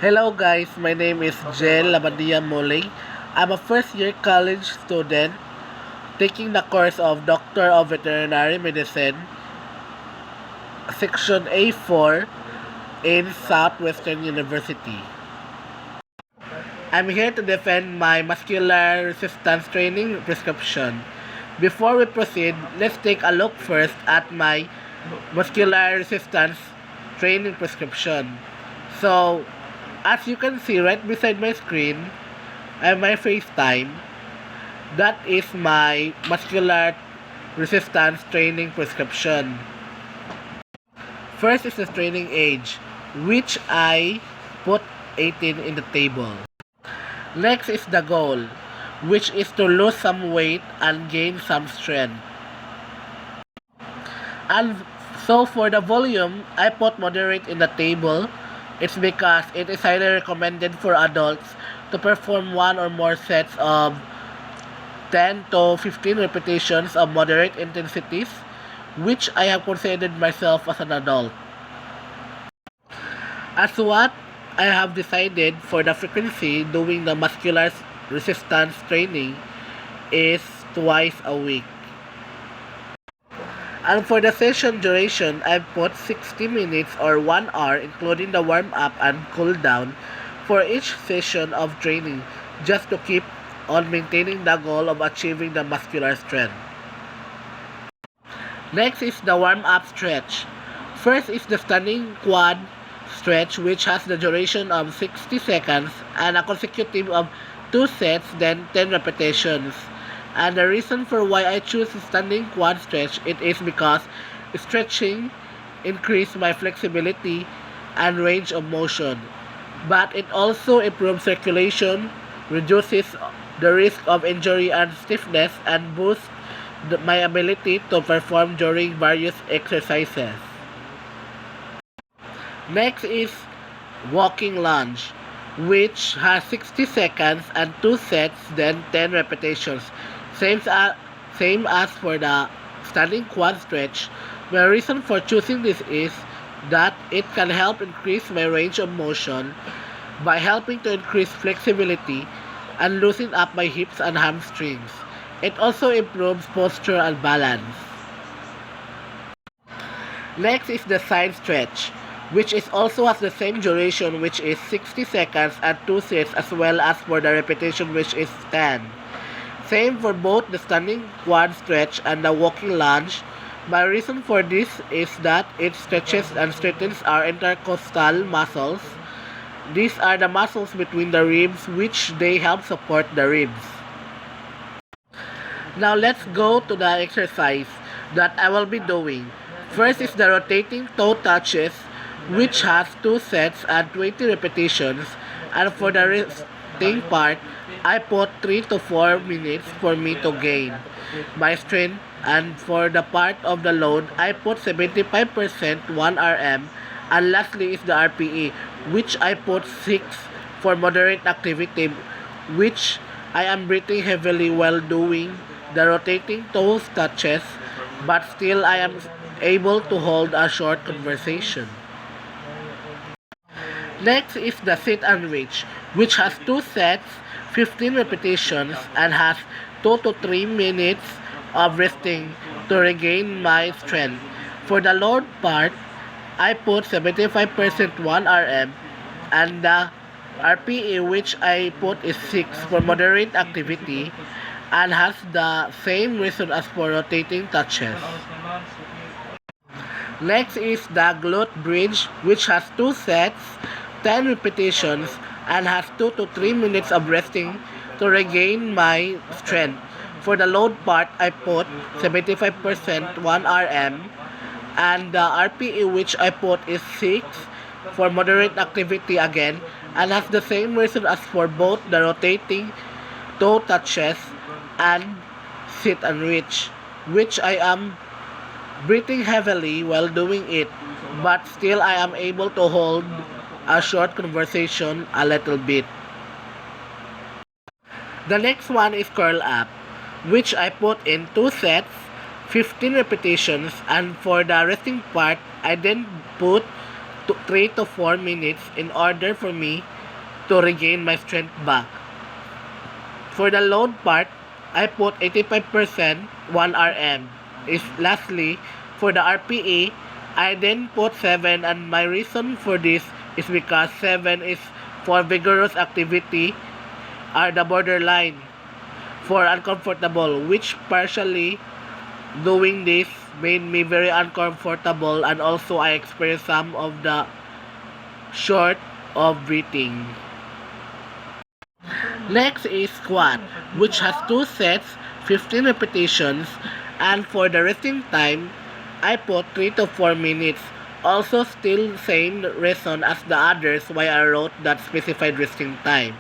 Hello guys, my name is Labandia Mulig. I'm a first year college student taking the course of Doctor of Veterinary Medicine, Section A4 in Southwestern University. I'm here to defend my muscular resistance training prescription. Before we proceed, let's take a look first at my muscular resistance training prescription. So, as you can see right beside my screen, and my FaceTime, that is my muscular resistance training prescription. First is the training age, which I put 18 in the table. Next is the goal, which is to lose some weight and gain some strength. And so for the volume, I put moderate in the table. It's because it is highly recommended for adults to perform one or more sets of 10 to 15 repetitions of moderate intensities, which I have considered myself as an adult. As what I have decided for the frequency doing the muscular resistance training is twice a week. And for the session duration, I put 60 minutes or 1 hour including the warm-up and cool-down for each session of training just to keep on maintaining the goal of achieving the muscular strength. Next is the warm-up stretch. First is the standing quad stretch, which has the duration of 60 seconds and a consecutive of 2 sets, then 10 repetitions. And the reason for why I choose standing quad stretch, it is because stretching increases my flexibility and range of motion. But it also improves circulation, reduces the risk of injury and stiffness, and boosts my ability to perform during various exercises. Next is walking lunge, which has 60 seconds and 2 sets, then 10 repetitions. Same as for the standing quad stretch. My reason for choosing this is that it can help increase my range of motion by helping to increase flexibility and loosen up my hips and hamstrings. It also improves posture and balance. Next is the side stretch, which is also has the same duration, which is 60 seconds and 2 sets, as well as for the repetition, which is 10. Same for both the standing quad stretch and the walking lunge. My reason for this is that it stretches and strengthens our intercostal muscles. These are the muscles between the ribs, which they help support the ribs. Now let's go to the exercise that I will be doing. First is the rotating toe touches, which has 2 sets and 20 repetitions. And for the resting part, I put 3 to 4 minutes for me to gain my strength. And for the part of the load, I put 75% 1 RM. And lastly is the RPE, which I put 6 for moderate activity, which I am breathing heavily while doing the rotating toe touches, but still I am able to hold a short conversation. Next is the sit and reach, which has 2 sets, 15 repetitions, and has 2 to 3 minutes of resting to regain my strength. For the load part, I put 75% 1 RM, and the RPE, which I put is 6 for moderate activity and has the same reason as for rotating touches. Next is the Glute Bridge, which has 2 sets, 10 repetitions, and has 2 to 3 minutes of resting to regain my strength. For the load part, I put 75% 1 RM, and the RPE, which I put is 6 for moderate activity again, and has the same reason as for both the rotating toe touches and sit and reach, which I am breathing heavily while doing it, but still I am able to hold a short conversation a little bit. The next one is curl up, which I put in 2 sets, 15 repetitions, and for the resting part, I then put 3 to 4 minutes in order for me to regain my strength back. For the load part, I put 85% 1 RM. Lastly, for the RPE, I then put 7, and my reason for this is because 7 is for vigorous activity are the borderline for uncomfortable, which partially doing this made me very uncomfortable, and also I experienced some of the short of breathing. Next is squat, which has 2 sets, 15 repetitions, and for the resting time, I put 3 to 4 minutes. Also still same reason as the others why I wrote that specified resting time.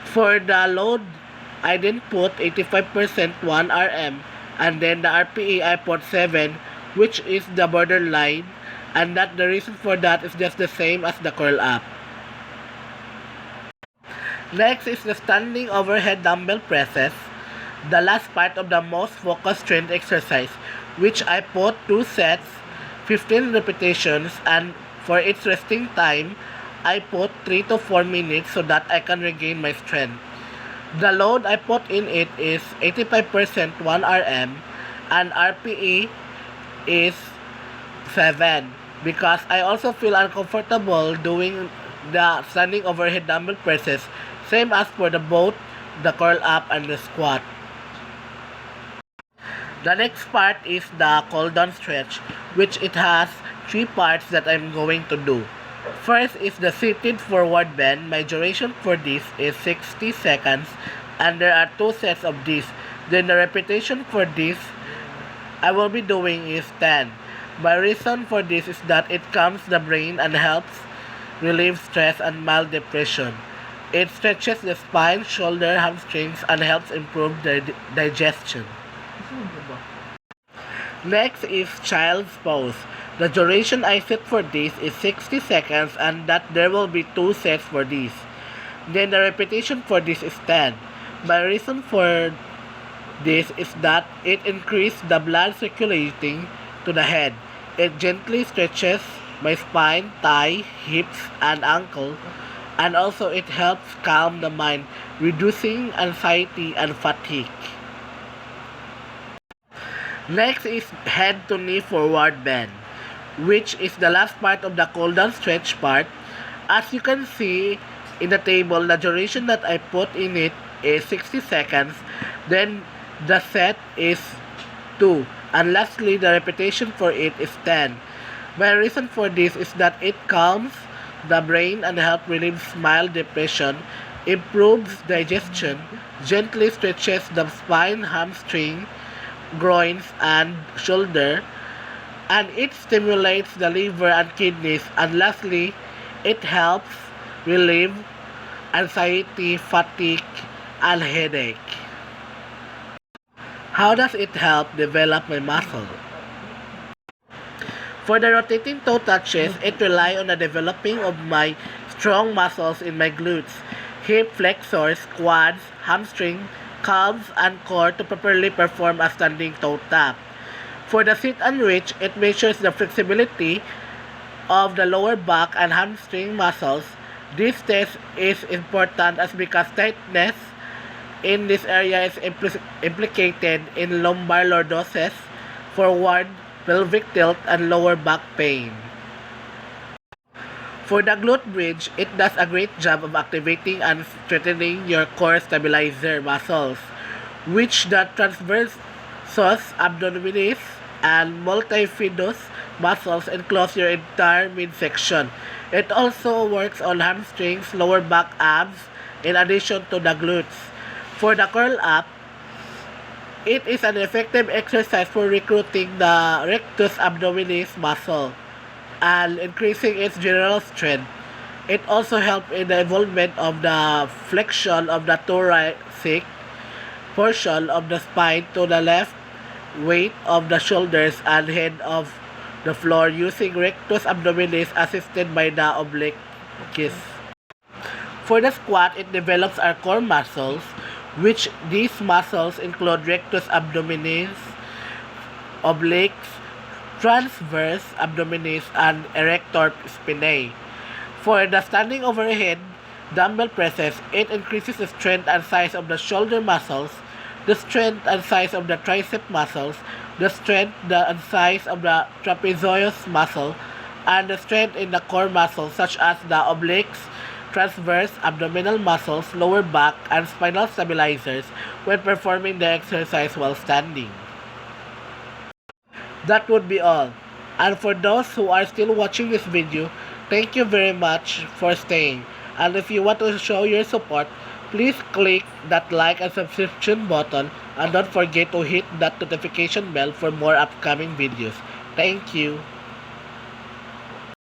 For the load, I then put 85% 1 RM, and then the RPE I put 7, which is the borderline, and that the reason for that is just the same as the curl up. Next is the standing overhead dumbbell presses, the last part of the most focused strength exercise, which I put 2 sets, 15 repetitions, and for its resting time, I put 3 to 4 minutes so that I can regain my strength. The load I put in it is 85% 1 RM, and RPE is 7, because I also feel uncomfortable doing the standing overhead dumbbell presses, same as for both the curl up and the squat. The next part is the cool down stretch, which it has 3 parts that I'm going to do. First is the seated forward bend. My duration for this is 60 seconds, and there are 2 sets of this. Then the repetition for this I will be doing is 10. My reason for this is that it calms the brain and helps relieve stress and mild depression. It stretches the spine, shoulder, hamstrings, and helps improve the digestion. Next is child's pose. The duration I set for this is 60 seconds, and that there will be 2 sets for this. Then the repetition for this is 10. My reason for this is that it increases the blood circulating to the head. It gently stretches my spine, thigh, hips, and ankle, and also it helps calm the mind, reducing anxiety and fatigue. Next is head to knee forward bend, which is the last part of the cool down stretch part. As you can see in the table, the duration that I put in it is 60 seconds. Then the set is 2. And lastly, the repetition for it is 10. My reason for this is that it calms the brain and helps relieve mild depression, improves digestion, gently stretches the spine, hamstring, groins, and shoulder, and it stimulates the liver and kidneys, and lastly, it helps relieve anxiety, fatigue, and headache. How does it help develop my muscle? For the rotating toe touches, it relies on the developing of my strong muscles in my glutes, hip flexors, quads, hamstring, calves, and core to properly perform a standing toe tap. For the sit and reach, it measures the flexibility of the lower back and hamstring muscles. This test is important as because tightness in this area is implicated in lumbar lordosis, forward pelvic tilt, and lower back pain. For the glute bridge, it does a great job of activating and strengthening your core stabilizer muscles, which the transversus abdominis and multifidus muscles enclose your entire midsection. It also works on hamstrings, lower back, abs, in addition to the glutes. For the curl up, it is an effective exercise for recruiting the rectus abdominis muscle and increasing its general strength. It also helps in the involvement of the flexion of the thoracic portion of the spine to the left, weight of the shoulders and head of the floor using rectus abdominis assisted by the obliques. For the squat, it develops our core muscles, which these muscles include rectus abdominis, obliques, transverse abdominis, and erector spinae. For the standing overhead dumbbell presses, it increases the strength and size of the shoulder muscles, the strength and size of the tricep muscles, the strength and size of the trapezius muscle, and the strength in the core muscles such as the obliques, transverse abdominal muscles, lower back, and spinal stabilizers when performing the exercise while standing. That would be all. And for those who are still watching this video, thank you very much for staying. And if you want to show your support, please click that like and subscription button, and don't forget to hit that notification bell for more upcoming videos. Thank you.